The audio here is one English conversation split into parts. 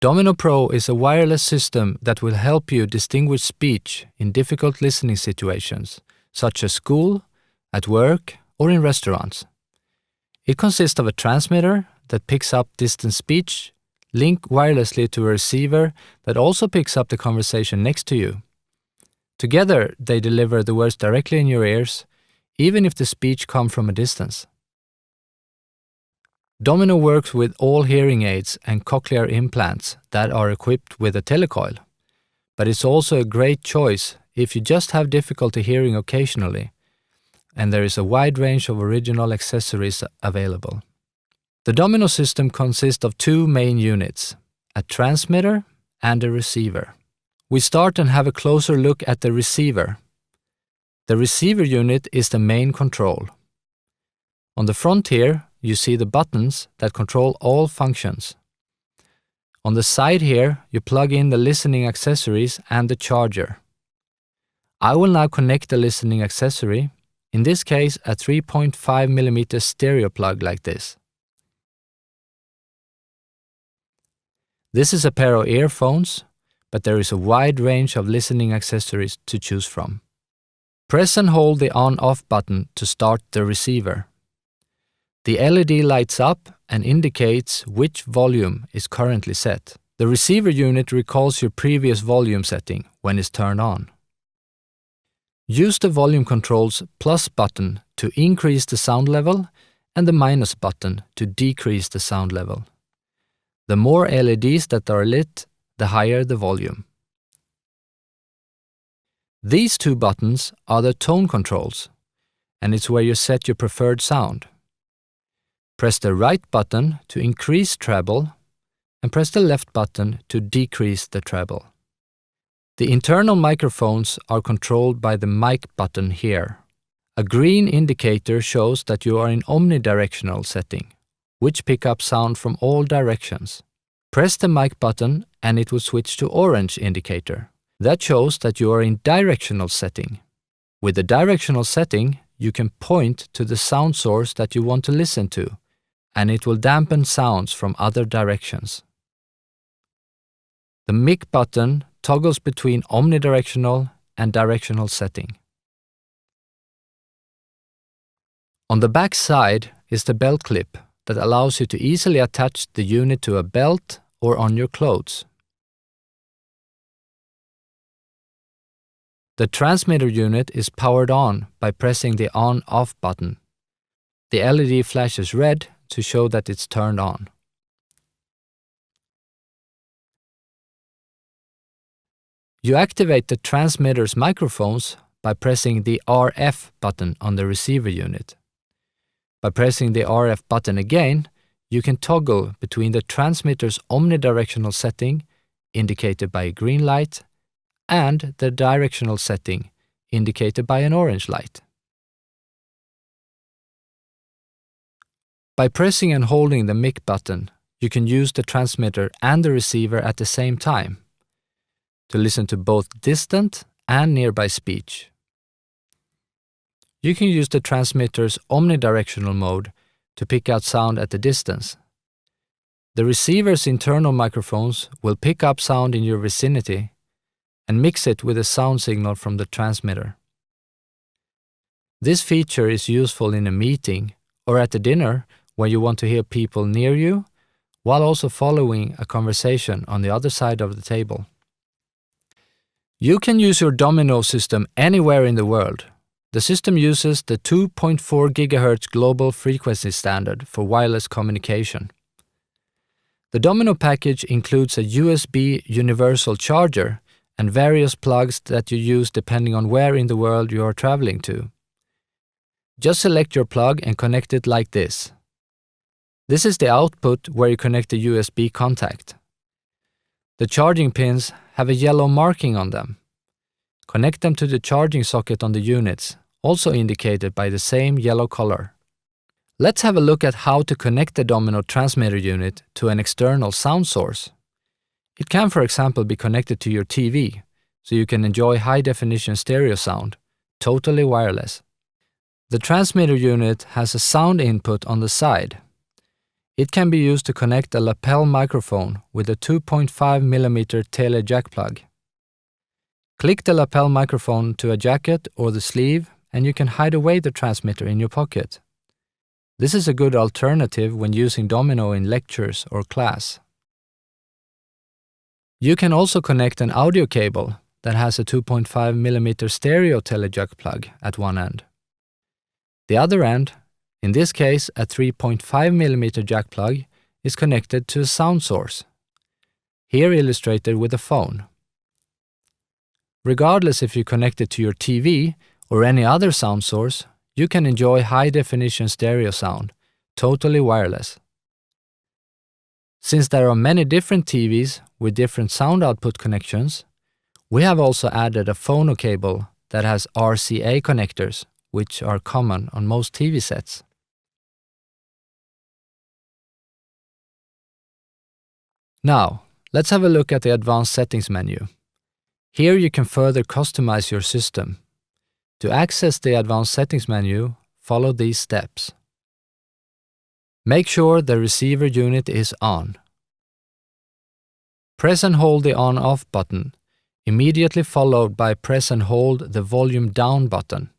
Domino Pro is a wireless system that will help you distinguish speech in difficult listening situations, such as school, at work, or in restaurants. It consists of a transmitter that picks up distant speech, linked wirelessly to a receiver that also picks up the conversation next to you. Together, they deliver the words directly in your ears, even if the speech comes from a distance. Domino works with all hearing aids and cochlear implants that are equipped with a telecoil, but it's also a great choice if you just have difficulty hearing occasionally, and there is a wide range of original accessories available. The Domino system consists of two main units, a transmitter and a receiver. We start and have a closer look at the receiver. The receiver unit is the main control. On the front here, you see the buttons that control all functions. On the side here, you plug in the listening accessories and the charger. I will now connect the listening accessory, in this case a 3.5mm stereo plug like this. This is a pair of earphones, but there is a wide range of listening accessories to choose from. Press and hold the on-off button to start the receiver. The LED lights up and indicates which volume is currently set. The receiver unit recalls your previous volume setting when it's turned on. Use the volume control's plus button to increase the sound level and the minus button to decrease the sound level. The more LEDs that are lit, the higher the volume. These two buttons are the tone controls, and it's where you set your preferred sound. Press the right button to increase treble and press the left button to decrease the treble. The internal microphones are controlled by the mic button here. A green indicator shows that you are in omnidirectional setting, which pick up sound from all directions. Press the mic button and it will switch to orange indicator. That shows that you are in directional setting. With the directional setting, you can point to the sound source that you want to listen to, and it will dampen sounds from other directions. The mic button toggles between omnidirectional and directional setting. On the back side is the belt clip that allows you to easily attach the unit to a belt or on your clothes. The transmitter unit is powered on by pressing the on-off button. The LED flashes red to show that it's turned on. You activate the transmitter's microphones by pressing the RF button on the receiver unit. By pressing the RF button again, you can toggle between the transmitter's omnidirectional setting, indicated by a green light, and the directional setting, indicated by an orange light. By pressing and holding the mic button, you can use the transmitter and the receiver at the same time to listen to both distant and nearby speech. You can use the transmitter's omnidirectional mode to pick out sound at a distance. The receiver's internal microphones will pick up sound in your vicinity and mix it with a sound signal from the transmitter. This feature is useful in a meeting or at a dinner where you want to hear people near you, while also following a conversation on the other side of the table. You can use your Domino system anywhere in the world. The system uses the 2.4 GHz global frequency standard for wireless communication. The Domino package includes a USB universal charger and various plugs that you use depending on where in the world you are traveling to. Just select your plug and connect it like this. This is the output where you connect the USB contact. The charging pins have a yellow marking on them. Connect them to the charging socket on the units, also indicated by the same yellow color. Let's have a look at how to connect the Domino transmitter unit to an external sound source. It can, for example, be connected to your TV, so you can enjoy high-definition stereo sound, totally wireless. The transmitter unit has a sound input on the side. It can be used to connect a lapel microphone with a 2.5mm tele jack plug. Click the lapel microphone to a jacket or the sleeve and you can hide away the transmitter in your pocket. This is a good alternative when using Domino in lectures or class. You can also connect an audio cable that has a 2.5mm stereo tele jack plug at one end. The other end, in this case a 3.5mm jack plug, is connected to a sound source, here illustrated with a phone. Regardless if you connect it to your TV or any other sound source, you can enjoy high-definition stereo sound, totally wireless. Since there are many different TVs with different sound output connections, we have also added a phono cable that has RCA connectors, which are common on most TV sets. Now, let's have a look at the Advanced Settings menu. Here you can further customize your system. To access the Advanced Settings menu, follow these steps. Make sure the receiver unit is on. Press and hold the on-off button, immediately followed by press and hold the volume down button.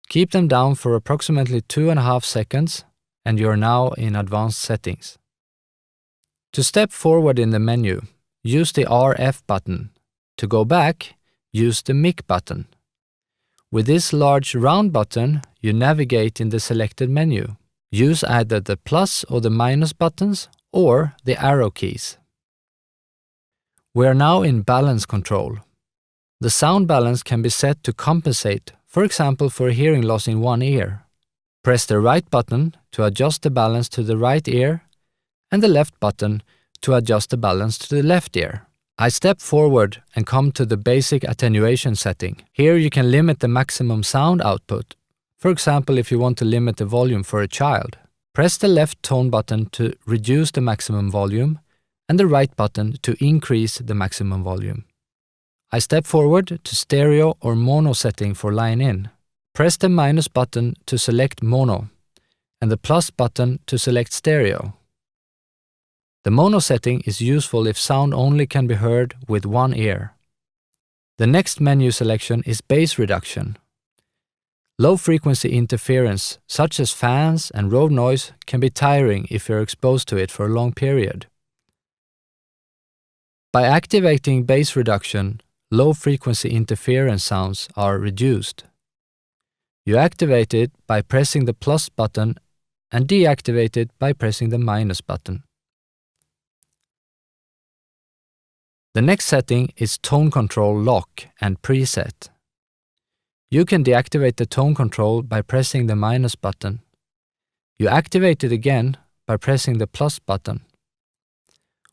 Keep them down for approximately 2.5 seconds and you are now in Advanced Settings. To step forward in the menu, use the RF button. To go back, use the mic button. With this large round button, you navigate in the selected menu. Use either the plus or the minus buttons or the arrow keys. We are now in balance control. The sound balance can be set to compensate, for example for a hearing loss in one ear. Press the right button to adjust the balance to the right ear and the left button to adjust the balance to the left ear. I step forward and come to the basic attenuation setting. Here you can limit the maximum sound output. For example, if you want to limit the volume for a child, press the left tone button to reduce the maximum volume and the right button to increase the maximum volume. I step forward to stereo or mono setting for line in. Press the minus button to select mono and the plus button to select stereo. The mono setting is useful if sound only can be heard with one ear. The next menu selection is bass reduction. Low-frequency interference, such as fans and road noise, can be tiring if you're exposed to it for a long period. By activating bass reduction, low-frequency interference sounds are reduced. You activate it by pressing the plus button and deactivate it by pressing the minus button. The next setting is tone control lock and preset. You can deactivate the tone control by pressing the minus button. You activate it again by pressing the plus button.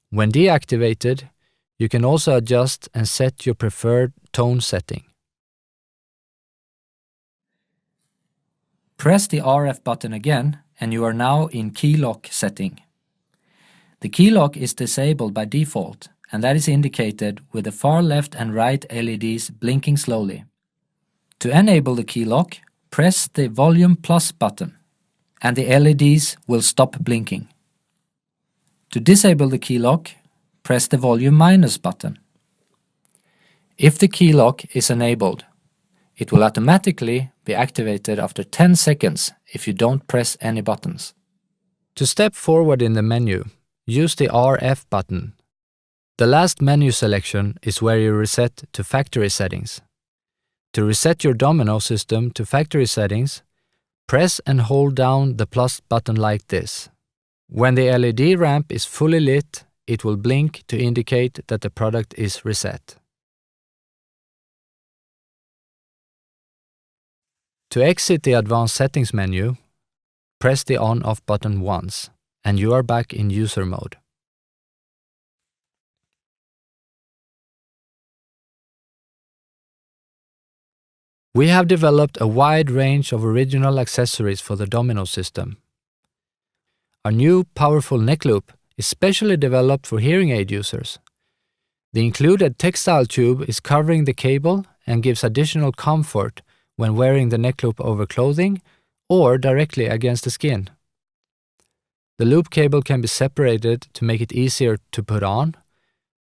When deactivated, you can also adjust and set your preferred tone setting. Press the RF button again and you are now in key lock setting. The key lock is disabled by default, and that is indicated with the far left and right LEDs blinking slowly. To enable the key lock, press the volume plus button, and the LEDs will stop blinking. To disable the key lock, press the volume minus button. If the key lock is enabled, it will automatically be activated after 10 seconds if you don't press any buttons. To step forward in the menu, use the RF button. The last menu selection is where you reset to factory settings. To reset your Domino system to factory settings, press and hold down the plus button like this. When the LED ramp is fully lit, it will blink to indicate that the product is reset. To exit the Advanced Settings menu, press the on-off button once, and you are back in user mode. We have developed a wide range of original accessories for the Domino system. Our new powerful neck loop is specially developed for hearing aid users. The included textile tube is covering the cable and gives additional comfort when wearing the neck loop over clothing or directly against the skin. The loop cable can be separated to make it easier to put on,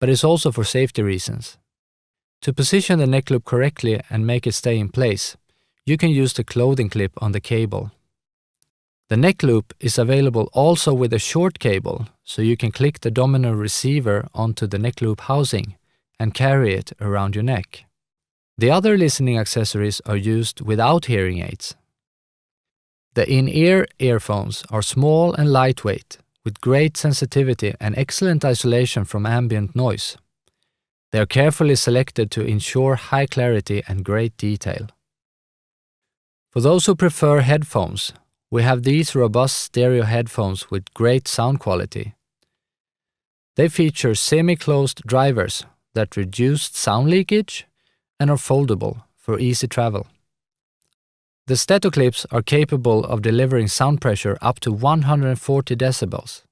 but it's also for safety reasons. To position the neck loop correctly and make it stay in place, you can use the clothing clip on the cable. The neck loop is available also with a short cable, so you can click the Domino receiver onto the neck loop housing and carry it around your neck. The other listening accessories are used without hearing aids. The in-ear earphones are small and lightweight, with great sensitivity and excellent isolation from ambient noise. They are carefully selected to ensure high clarity and great detail. For those who prefer headphones, we have these robust stereo headphones with great sound quality. They feature semi-closed drivers that reduce sound leakage and are foldable for easy travel. The Steto clips are capable of delivering sound pressure up to 140 decibels.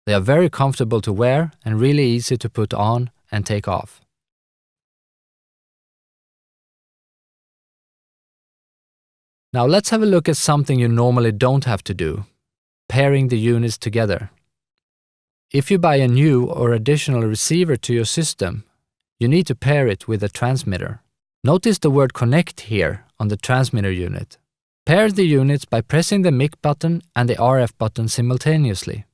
They are very comfortable to wear and really easy to put on and take off. Now let's have a look at something you normally don't have to do: pairing the units together. If you buy a new or additional receiver to your system, you need to pair it with a transmitter. Notice the word connect here on the transmitter unit. Pair the units by pressing the mic button and the RF button simultaneously.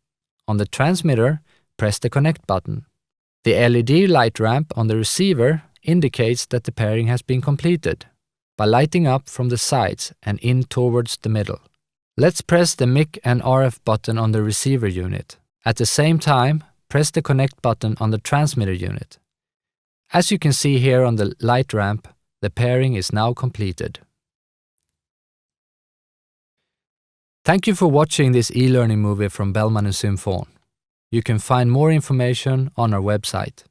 On the transmitter, press the connect button. The LED light ramp on the receiver indicates that the pairing has been completed by lighting up from the sides and in towards the middle. Let's press the mic and RF button on the receiver unit. At the same time, press the connect button on the transmitter unit. As you can see here on the light ramp, the pairing is now completed. Thank you for watching this e-learning movie from Bellman & Symphon. You can find more information on our website.